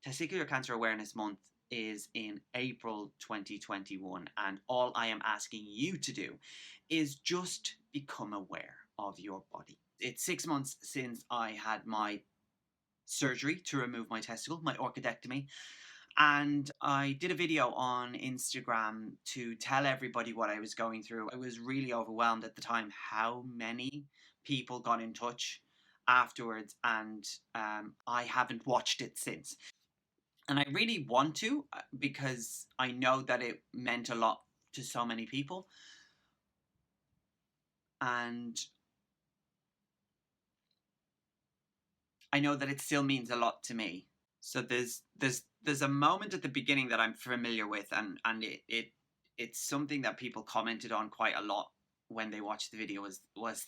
Testicular Cancer Awareness Month is in April 2021, and all I am asking you to do is just become aware of your body. It's 6 months since I had my surgery to remove my testicle, my orchidectomy, and I did a video on Instagram to tell everybody what I was going through. I was really overwhelmed at the time how many people got in touch afterwards, and I haven't watched it since. And I really want to because I know that it meant a lot to so many people. And I know that it still means a lot to me. So there's a moment at the beginning that I'm familiar with, and it's something that people commented on quite a lot when they watched the video was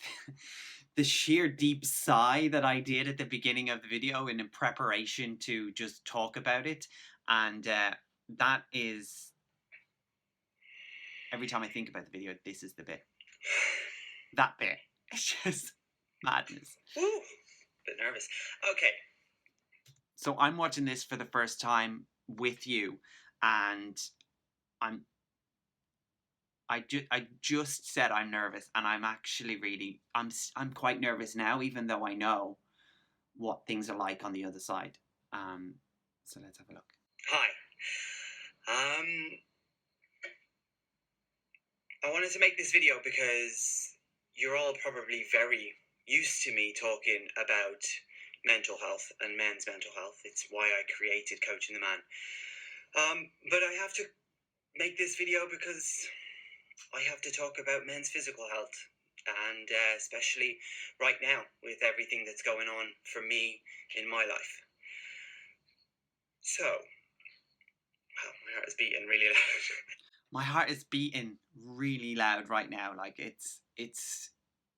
the sheer deep sigh that I did at the beginning of the video in preparation to just talk about it. And that is, every time I think about the video, this is the bit. That bit. It's just madness. Ooh, bit nervous. Okay. So I'm watching this for the first time with you, and I just said I'm nervous, and I'm actually really I'm quite nervous now, even though I know what things are like on the other side. So let's have a look. Hi. I wanted to make this video because you're all probably very used to me talking about mental health and men's mental health. It's why I created Coaching the Man. But I have to make this video because I have to talk about men's physical health, and especially right now with everything that's going on for me in my life. So, wow, my heart is beating really loud. My heart is beating really loud right now. Like it's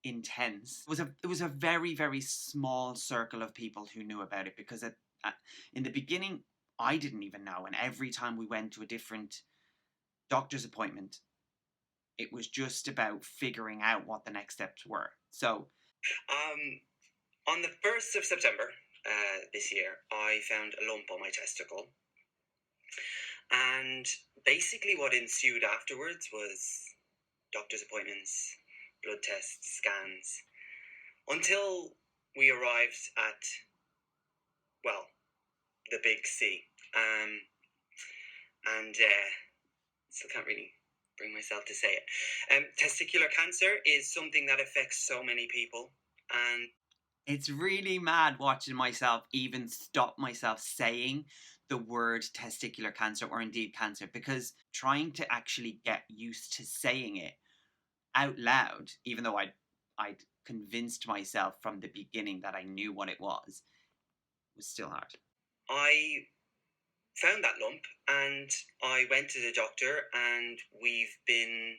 intense. It was a very, very small circle of people who knew about it, because in the beginning I didn't even know, and every time we went to a different doctor's appointment, it was just about figuring out what the next steps were. So on the 1st of September this year, I found a lump on my testicle. And basically what ensued afterwards was doctor's appointments, blood tests, scans, until we arrived at, well, the big C. And still can't really bring myself to say it. Testicular cancer is something that affects so many people, and it's really mad watching myself even stop myself saying the word testicular cancer, or indeed cancer, because trying to actually get used to saying it out loud, even though I'd convinced myself from the beginning that I knew what it was still hard. I found that lump and I went to the doctor, and we've been,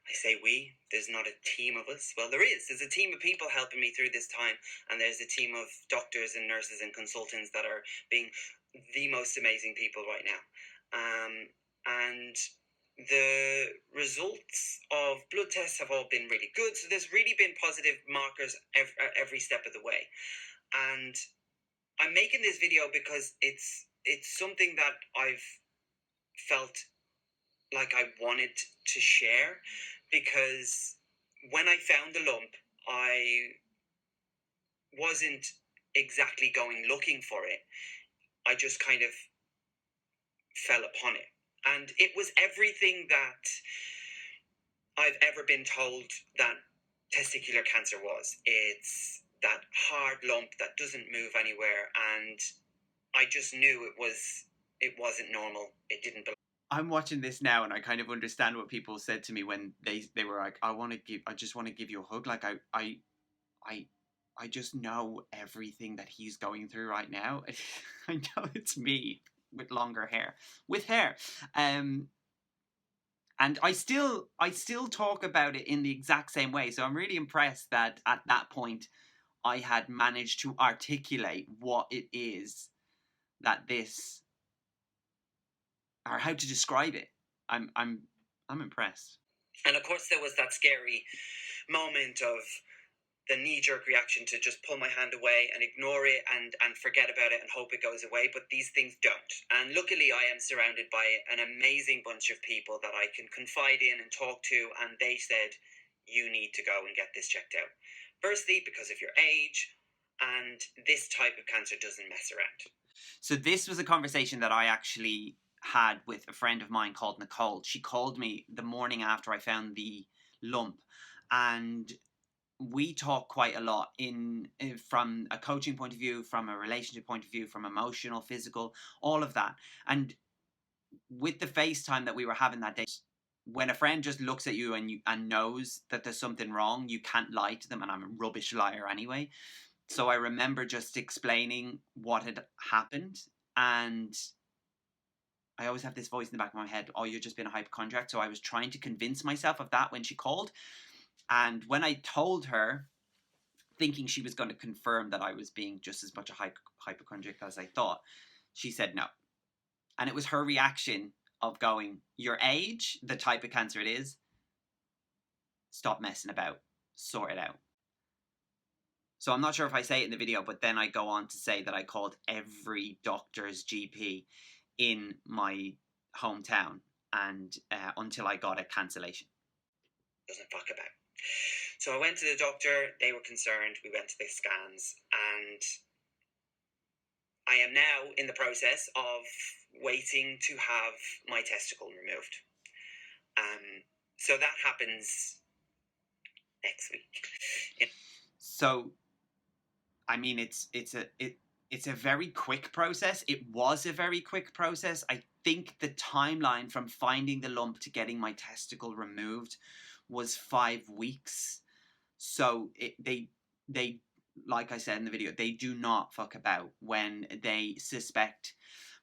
I say we, there's not a team of us. Well, there's a team of people helping me through this time, and there's a team of doctors and nurses and consultants that are being the most amazing people right now. And the results of blood tests have all been really good. So there's really been positive markers every step of the way. And I'm making this video because it's something that I've felt like I wanted to share, because when I found the lump, I wasn't exactly going looking for it. I just kind of fell upon it. And it was everything that I've ever been told that testicular cancer was. It's that hard lump that doesn't move anywhere, and I just knew it wasn't normal. It didn't belong. I'm watching this now, and I kind of understand what people said to me when they were like, I just want to give you a hug. Like I just know everything that he's going through right now. I know it's me with longer hair, with hair. And I still talk about it in the exact same way. So I'm really impressed that at that point I had managed to articulate what it is that this, or how to describe it. I'm impressed. And of course there was that scary moment of the knee-jerk reaction to just pull my hand away and ignore it and forget about it and hope it goes away, but these things don't. And luckily I am surrounded by an amazing bunch of people that I can confide in and talk to, and they said, you need to go and get this checked out. Firstly, because of your age, and this type of cancer doesn't mess around. So this was a conversation that I actually had with a friend of mine called Nicole. She called me the morning after I found the lump, and we talk quite a lot from a coaching point of view, from a relationship point of view, from emotional, physical, all of that. And with the FaceTime that we were having that day, when a friend just looks at you and knows that there's something wrong, you can't lie to them, and I'm a rubbish liar anyway. So I remember just explaining what had happened, and I always have this voice in the back of my head, oh, you're just being a hypochondriac. So I was trying to convince myself of that when she called. And when I told her, thinking she was going to confirm that I was being just as much a hypochondriac as I thought, she said no. And it was her reaction of going, your age, the type of cancer it is, stop messing about, sort it out. So I'm not sure if I say it in the video, but then I go on to say that I called every doctor's GP in my hometown and until I got a cancellation. Doesn't fuck about. So I went to the doctor, they were concerned, we went to the scans, and I am now in the process of waiting to have my testicle removed. So that happens next week. So, I mean, it's a very quick process. It was a very quick process. I think the timeline from finding the lump to getting my testicle removed was 5 weeks. So they like I said in the video, they do not fuck about when they suspect.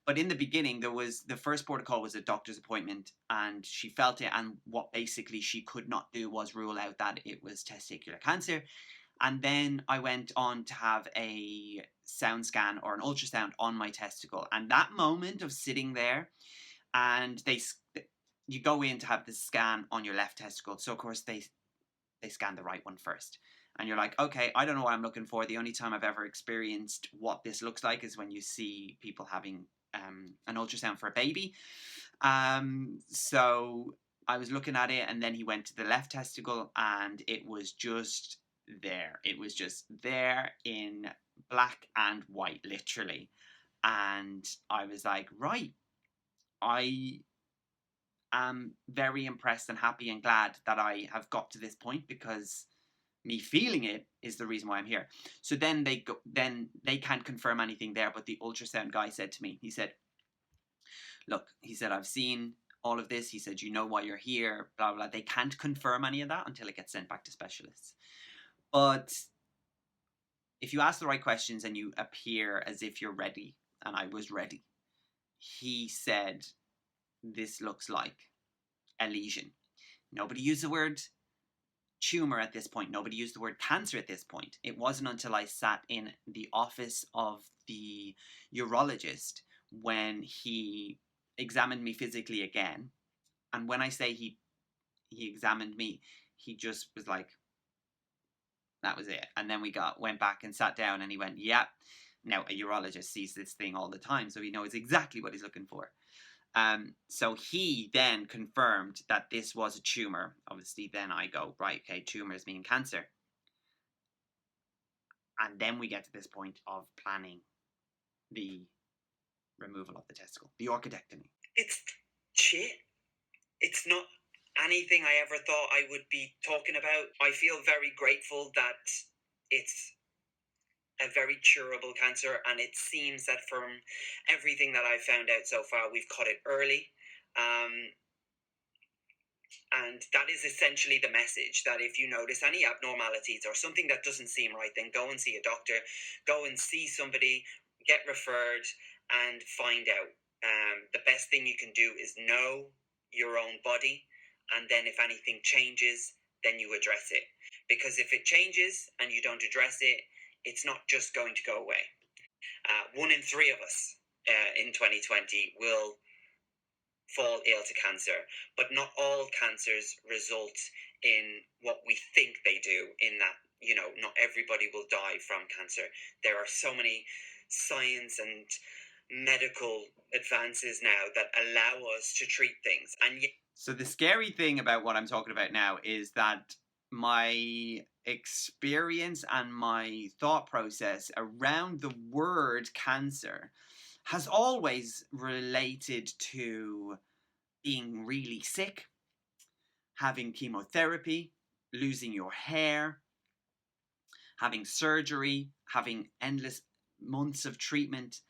But in the beginning, the first protocol was a doctor's appointment, and she felt it, and what basically she could not do was rule out that it was testicular cancer. And then I went on to have a sound scan or an ultrasound on my testicle. And that moment of sitting there, and you go in to have the scan on your left testicle. So of course they scan the right one first. And you're like, okay, I don't know what I'm looking for. The only time I've ever experienced what this looks like is when you see people having an ultrasound for a baby. So I was looking at it, and then he went to the left testicle, and it was just there. It was just there in black and white, literally. And I was like, right, I am very impressed and happy and glad that I have got to this point, because me feeling it is the reason why I'm here. So then they can't confirm anything there, but the ultrasound guy said to me, he said, look, he said, I've seen all of this. He said, you know why you're here, blah, blah. They can't confirm any of that until it gets sent back to specialists. But if you ask the right questions and you appear as if you're ready, and I was ready, he said, this looks like a lesion. Nobody used the word tumor at this point. Nobody used the word cancer at this point. It wasn't until I sat in the office of the urologist when he examined me physically again. And when I say he examined me, he just was like, that was it. And then we went back and sat down, and he went, yeah. Now a urologist sees this thing all the time, so he knows exactly what he's looking for. So he then confirmed that this was a tumor. Obviously, then I go, right, okay, tumors mean cancer. And then we get to this point of planning the removal of the testicle, the orchidectomy. It's shit. It's not anything I ever thought I would be talking about. I feel very grateful that it's a very curable cancer, and it seems that from everything that I've found out so far, we've caught it early. And that is essentially the message, that if you notice any abnormalities or something that doesn't seem right, then go and see a doctor, go and see somebody, get referred, and find out. The best thing you can do is know your own body, and then if anything changes, then you address it. Because if it changes and you don't address it, it's not just going to go away. 1 in 3 of us in 2020 will fall ill to cancer, but not all cancers result in what we think they do, in that, not everybody will die from cancer. There are so many science and medical advances now that allow us to treat things. And so the scary thing about what I'm talking about now is that my experience and my thought process around the word cancer has always related to being really sick, having chemotherapy, losing your hair, having surgery, having endless months of treatment,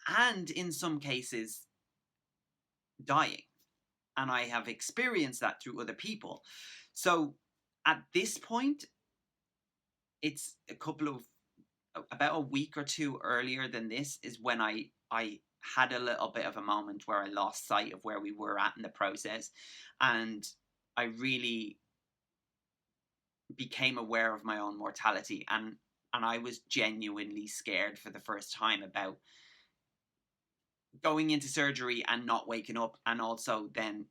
and in some cases, dying. And I have experienced that through other people. So at this point, it's about a week or two earlier than this is when I had a little bit of a moment where I lost sight of where we were at in the process, and I really became aware of my own mortality, and I was genuinely scared for the first time about going into surgery and not waking up, and also then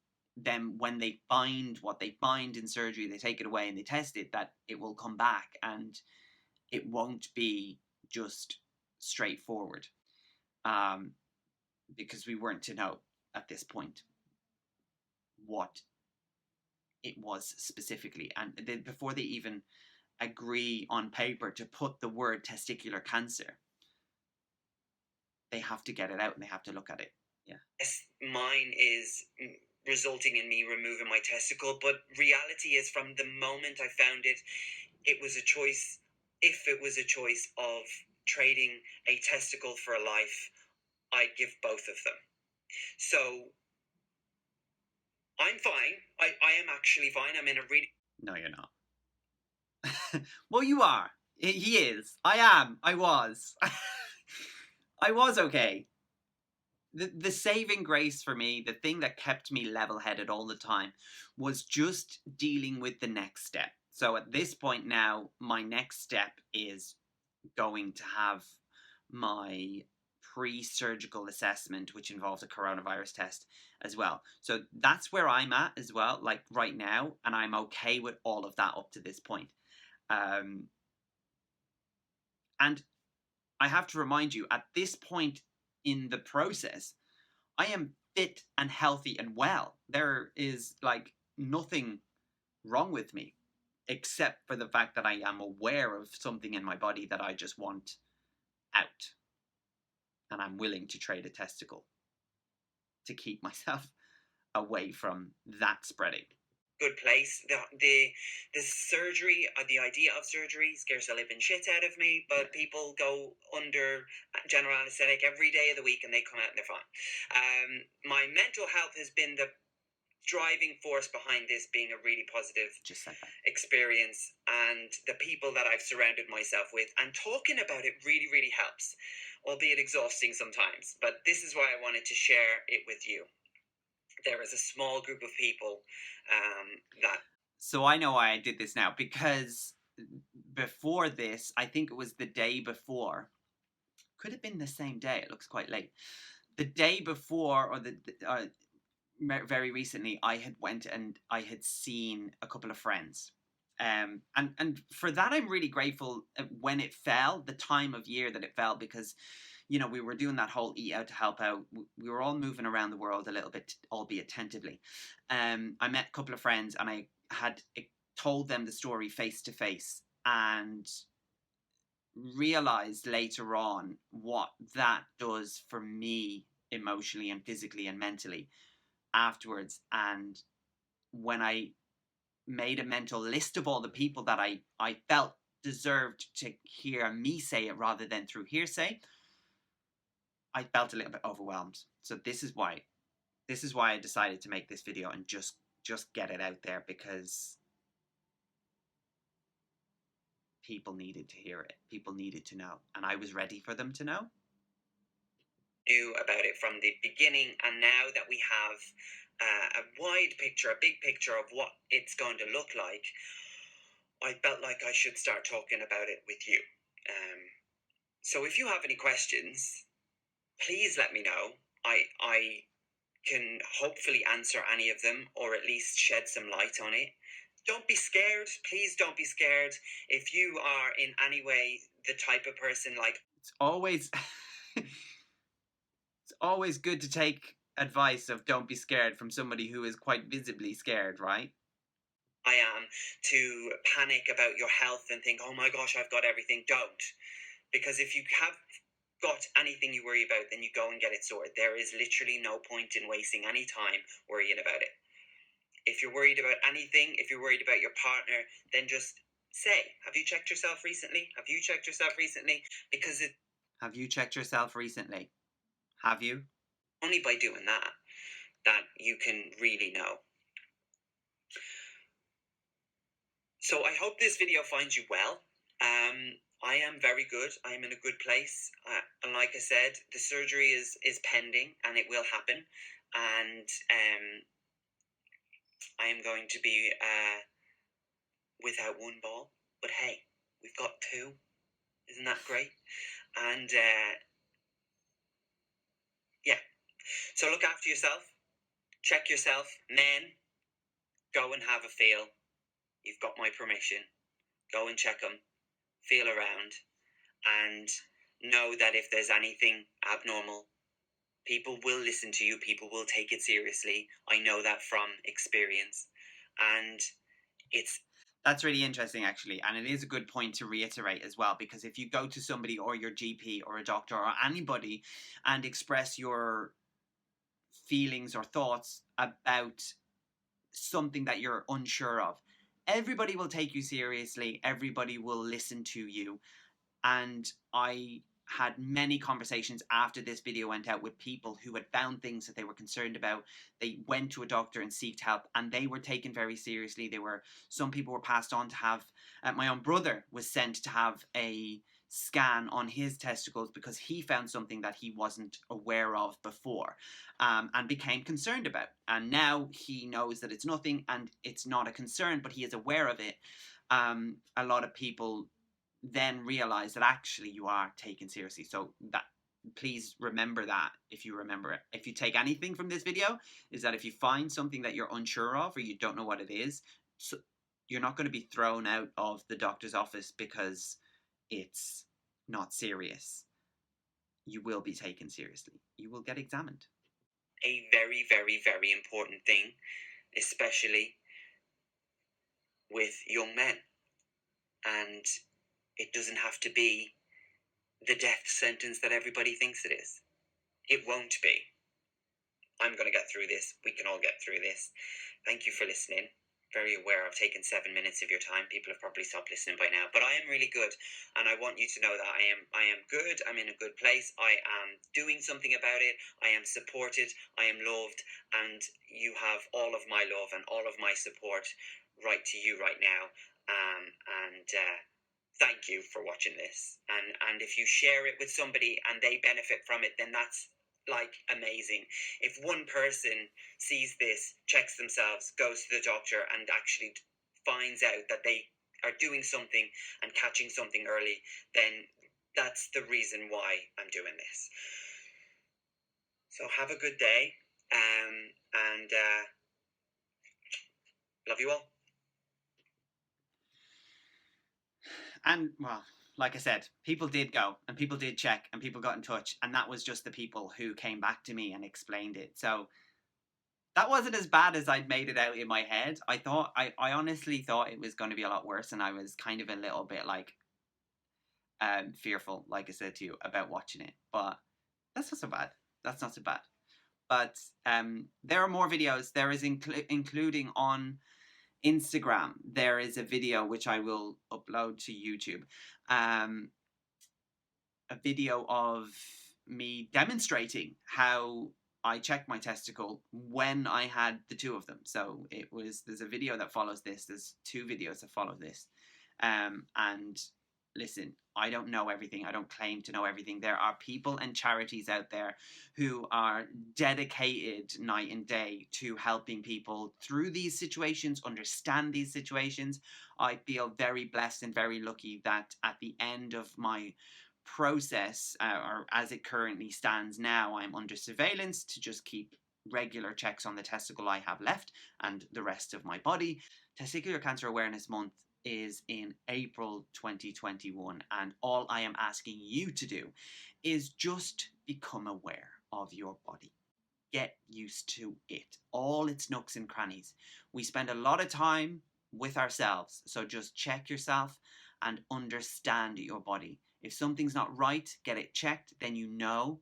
when they find what they find in surgery, they take it away and they test it, that it will come back and it won't be just straightforward, because we weren't to know at this point what it was specifically, and before they even agree on paper to put the word testicular cancer, they have to get it out and they have to look at it. Yeah. Yes, mine is resulting in me removing my testicle, but reality is from the moment I found it, it was a choice. If it was a choice of trading a testicle for a life, I'd give both of them. So I'm fine. I am actually fine. I'm in a really... No, you're not. Well, you are. He is. I am. I was. I was okay. The saving grace for me, the thing that kept me level-headed all the time, was just dealing with the next step. So at this point now, my next step is going to have my pre-surgical assessment, which involves a coronavirus test as well. So that's where I'm at as well, like right now, and I'm okay with all of that up to this point. And I have to remind you, at this point in the process, I am fit and healthy and well. There is like nothing wrong with me, except for the fact that I am aware of something in my body that I just want out. And I'm willing to trade a testicle to keep myself away from that spreading. Good place. The surgery, the idea of surgery scares the living shit out of me, but people go under general anesthetic every day of the week and they come out and they're fine. My mental health has been the driving force behind this being a really positive experience, and the people that I've surrounded myself with and talking about it really helps, albeit exhausting sometimes. But this is why I wanted to share it with you. There is a small group of people that... So I know why I did this now, because before this, I think it was the day before, could have been the same day, it looks quite late, the day before, or very recently, I had went and I had seen a couple of friends. And for that, I'm really grateful when it fell, the time of year that it fell, because we were doing that whole eat out to help out. We were all moving around the world a little bit, albeit tentatively. I met a couple of friends and I had told them the story face to face, and realized later on what that does for me emotionally and physically and mentally afterwards. And when I made a mental list of all the people that I felt deserved to hear me say it rather than through hearsay, I felt a little bit overwhelmed. So this is why I decided to make this video and just get it out there, because people needed to hear it. People needed to know, and I was ready for them to know. Knew about it from the beginning, and now that we have a wide picture, a big picture of what it's going to look like, I felt like I should start talking about it with you. So if you have any questions, please let me know. I can hopefully answer any of them, or at least shed some light on it. don't be scared. Please don't be scared. If you are in any way the type of person like It's always it's always good to take advice of don't be scared from somebody who is quite visibly scared, right? I am, to panic about your health and think, oh my gosh, I've got everything. Don't. Because if you have got anything you worry about, then you go and get it sorted. There is literally no point in wasting any time worrying about it. If you're worried about anything, if you're worried about your partner, then just say, have you checked yourself recently? Have you checked yourself recently? Because it's Have you checked yourself recently? Have you? only by doing that that you can really know. So I hope this video finds you well. I am very good. I am in a good place. And like I said, the surgery is pending and it will happen. And I am going to be without one ball. But hey, we've got two. Isn't that great? And yeah. So look after yourself. Check yourself. Men, go and have a feel. You've got my permission. Go and check them. Feel around. And know that if there's anything abnormal, people will listen to you. People will take it seriously. I know that from experience. And That's really interesting, actually. And it is a good point to reiterate as well, because if you go to somebody or your GP or a doctor or anybody and express your feelings or thoughts about something that you're unsure of, everybody will take you seriously. Everybody will listen to you. And I had many conversations after this video went out with people who had found things that they were concerned about. They went to a doctor and sought help, and they were taken very seriously. Some people were passed on to have, my own brother was sent to have a scan on his testicles because he found something that he wasn't aware of before, and became concerned about. And now he knows that it's nothing and it's not a concern, but he is aware of it. A lot of people then realize that actually you are taken seriously. So that, please remember that. If you remember it, if you take anything from this video, is that if you find something that you're unsure of or you don't know what it is, so you're not going to be thrown out of the doctor's office because it's not serious. You will be taken seriously. You will get examined. a very, very, very important thing, especially with young men. And it doesn't have to be the death sentence that everybody thinks it is. It won't be. I'm going to get through this. We can all get through this. Thank you for listening. Very aware I've taken 7 minutes of your time. People have probably stopped listening by now, but I am really good, and I want you to know that I am good. I'm in a good place. I am doing something about it. I am supported. I am loved, and you have all of my love and all of my support right to you right now. Thank you for watching this. And if you share it with somebody and they benefit from it, then that's like amazing. If one person sees this, checks themselves, goes to the doctor and actually finds out that they are doing something and catching something early, then that's the reason why I'm doing this. So have a good day, and love you all. And well, like I said, people did go and people did check and people got in touch, and that was just the people who came back to me and explained it. So that wasn't as bad as I'd made it out in my head. I honestly thought it was going to be a lot worse, and I was kind of a little bit like fearful, like I said to you, about watching it. But that's not so bad. That's not so bad. But there are more videos. There is including on Instagram, there is a video which I will upload to YouTube. A video of me demonstrating how I checked my testicle when I had the two of them. So there's a video that follows this. There's 2 videos that follow this. And listen, I don't know everything. I don't claim to know everything. There are people and charities out there who are dedicated night and day to helping people through these situations, understand these situations. I feel very blessed and very lucky that at the end of my process, or as it currently stands now, I'm under surveillance to just keep regular checks on the testicle I have left and the rest of my body. Testicular Cancer Awareness Month is in April 2021, and all I am asking you to do is just become aware of your body. Get used to it, all its nooks and crannies. We spend a lot of time with ourselves, so just check yourself and understand your body. If something's not right, get it checked, then you know,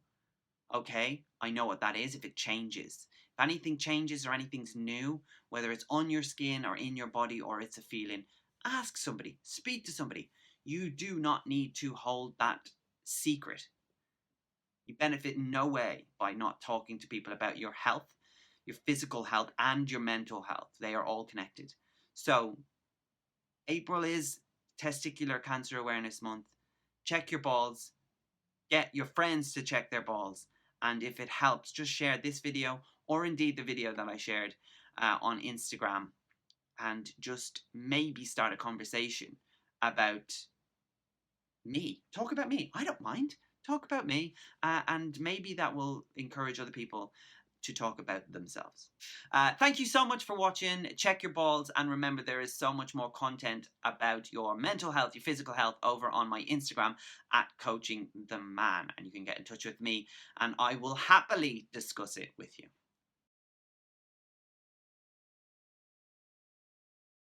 okay, I know what that is if it changes. If anything changes or anything's new, whether it's on your skin or in your body or it's a feeling, ask somebody, speak to somebody. You do not need to hold that secret. You benefit in no way by not talking to people about your health, your physical health, and your mental health. They are all connected. So, April is Testicular Cancer Awareness Month. Check your balls, get your friends to check their balls, and if it helps, just share this video or indeed the video that I shared on Instagram, and just maybe start a conversation about me. Talk about me. I don't mind. Talk about me, and maybe that will encourage other people to talk about themselves. Thank you so much for watching. Check your balls, and remember there is so much more content about your mental health, your physical health over on my Instagram at Coaching the Man, and you can get in touch with me and I will happily discuss it with you.